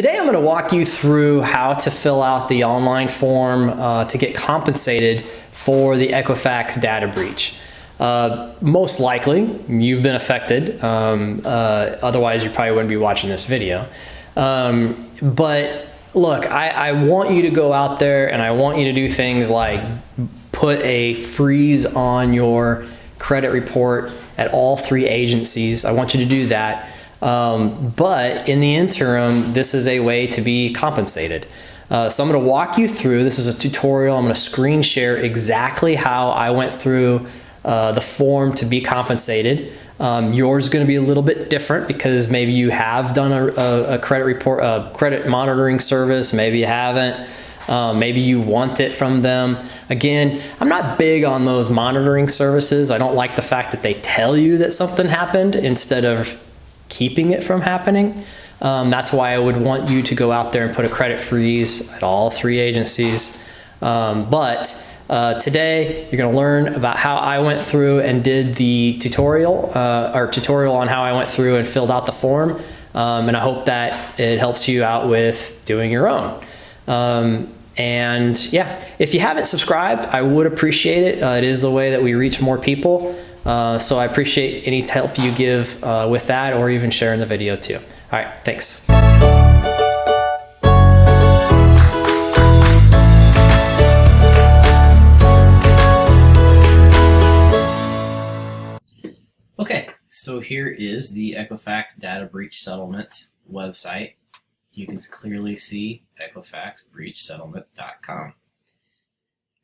Today I'm going to walk you through how to fill out the online form to get compensated for the Equifax data breach. Most likely you've been affected, otherwise you probably wouldn't be watching this video. But look, I want you to go out there and I want you to do things like put a freeze on your credit report at all 3 agencies. I want you to do that. But in the interim, this is a way to be compensated. So I'm going to walk you through, this is a tutorial, I'm going to screen share exactly how I went through the form to be compensated. Yours is going to be a little bit different because maybe you have done a credit report, a credit monitoring service, maybe you haven't. Maybe you want it from them. Again, I'm not big on those monitoring services. I don't like the fact that they tell you that something happened instead of keeping it from happening. That's why I would want you to go out there and put a credit freeze at all 3 agencies. Today you're going to learn about how I went through and did the tutorial on how I went through and filled out the form. And I hope that it helps you out with doing your own. And yeah, if you haven't subscribed, I would appreciate it. It is the way that we reach more people. So I appreciate any help you give with that, or even sharing the video too. All right, thanks. Okay, so here is the Equifax data breach settlement website. You can clearly see equifaxbreachsettlement.com.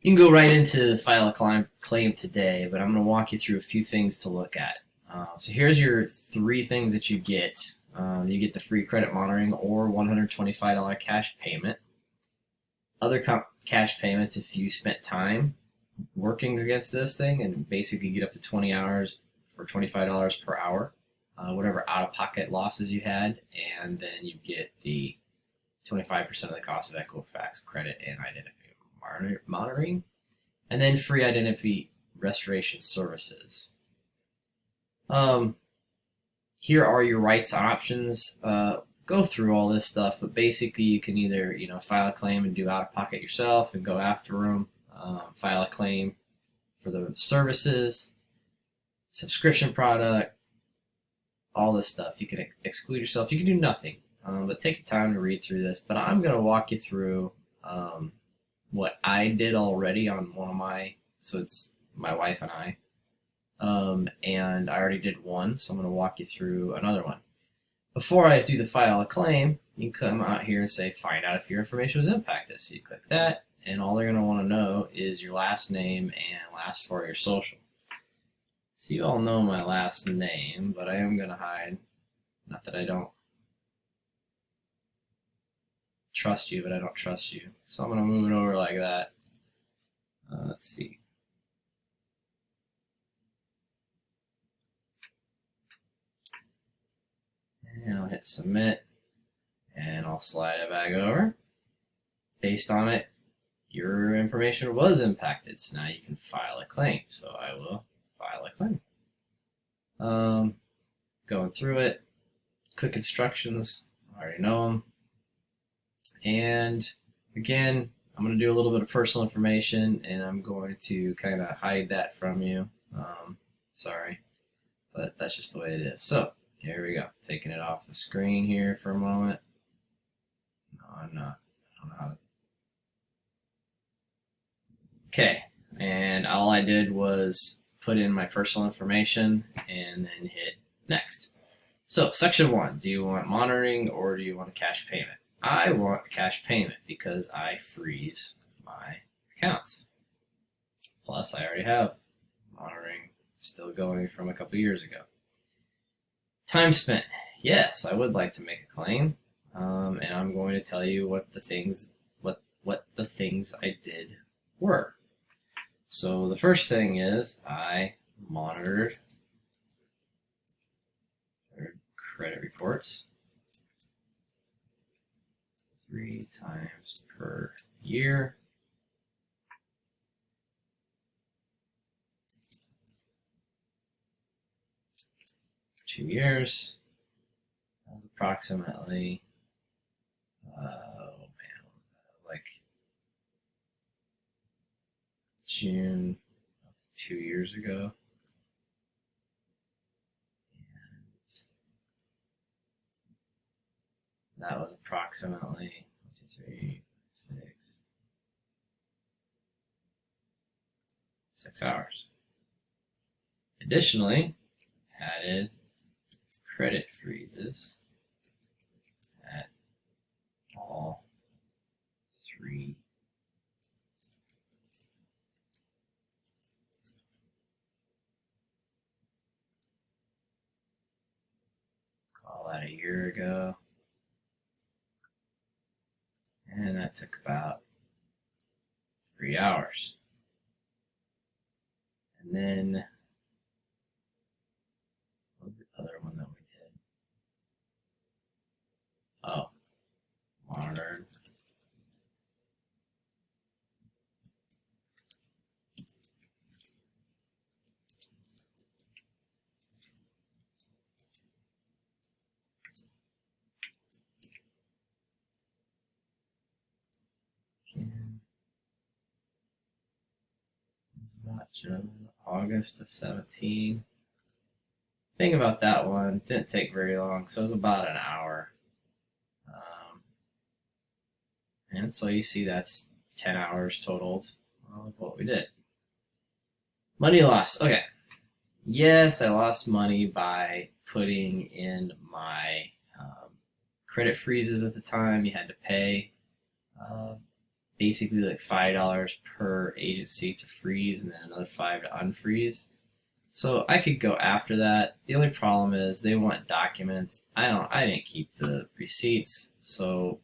You can go right into file a claim today, but I'm going to walk you through a few things to look at. So here's your 3 things that you get. You get the free credit monitoring or $125 cash payment. Other cash payments if you spent time working against this thing, and basically get up to 20 hours for $25 per hour. Whatever out-of-pocket losses you had, and then you get the 25% of the cost of Equifax credit and identity monitoring, and then free identity restoration services. Here are your rights and options. Go through all this stuff, but basically you can either file a claim and do out-of-pocket yourself and go after them, file a claim for the services, subscription product, all this stuff. You can exclude yourself. You can do nothing, but take the time to read through this. But I'm going to walk you through what I did already on one of my, so it's my wife and I, and I already did one, so I'm going to walk you through another one. Before I do the file a claim, you can come out here and say find out if your information was impacted. So you click that, and all they're going to want to know is your last name and last 4 of your social. So you all know my last name, but I am going to hide. Not that I don't trust you, but I don't trust you. So I'm going to move it over like that. Let's see. And I'll hit submit, and I'll slide it back over. Based on it, your information was impacted, so now you can file a claim. So I will file a claim. Going through it, quick instructions, I already know them. And again, I'm going to do a little bit of personal information, and I'm going to kind of hide that from you. Sorry, but that's just the way it is. So here we go, taking it off the screen here for a moment. No, I'm not. I don't know how to. Okay, and all I did was put in my personal information and then hit next. So section 1, do you want monitoring or do you want a cash payment? I want cash payment because I freeze my accounts. Plus I already have monitoring still going from a couple years ago. Time spent. Yes, I would like to make a claim, and I'm going to tell you what the things I did were. So the first thing is I monitored credit reports 3 times per year. For 2 years. That was approximately June of 2 years ago. And that was approximately 1, 2, 3, 6 hours. Additionally, added credit freezes at all 3 call that a year ago, and that took about 3 hours. And then what was the other one that we did? Oh, monitored. It's about August of 17. Thing about that one, didn't take very long, so it was about an hour. And so you see that's 10 hours totaled of what we did. Money loss. Okay. Yes, I lost money by putting in my credit freezes at the time. You had to pay basically like $5 per agency to freeze and then another $5 to unfreeze. So I could go after that. The only problem is they want documents. I didn't keep the receipts, so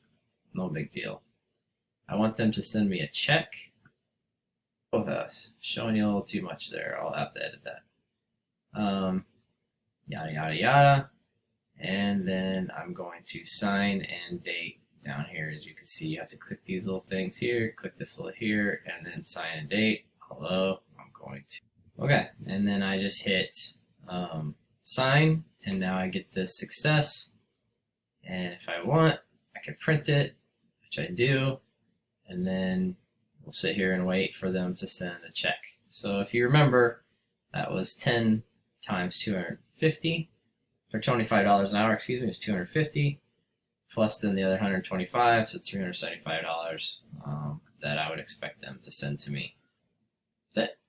no big deal. I want them to send me a check. Both of us. Showing you a little too much there. I'll have to edit that. Yada yada yada. And then I'm going to sign and date down here. As you can see, you have to click these little things here, click this little here, and then sign and date. Although I'm going to. Okay, and then I just hit sign, and now I get this success. And if I want, I can print it, which I do, and then we'll sit here and wait for them to send a check. So if you remember, that was 10 times 250, or $25 an hour, excuse me, is 250, plus then the other 125, so $375 that I would expect them to send to me. That's it.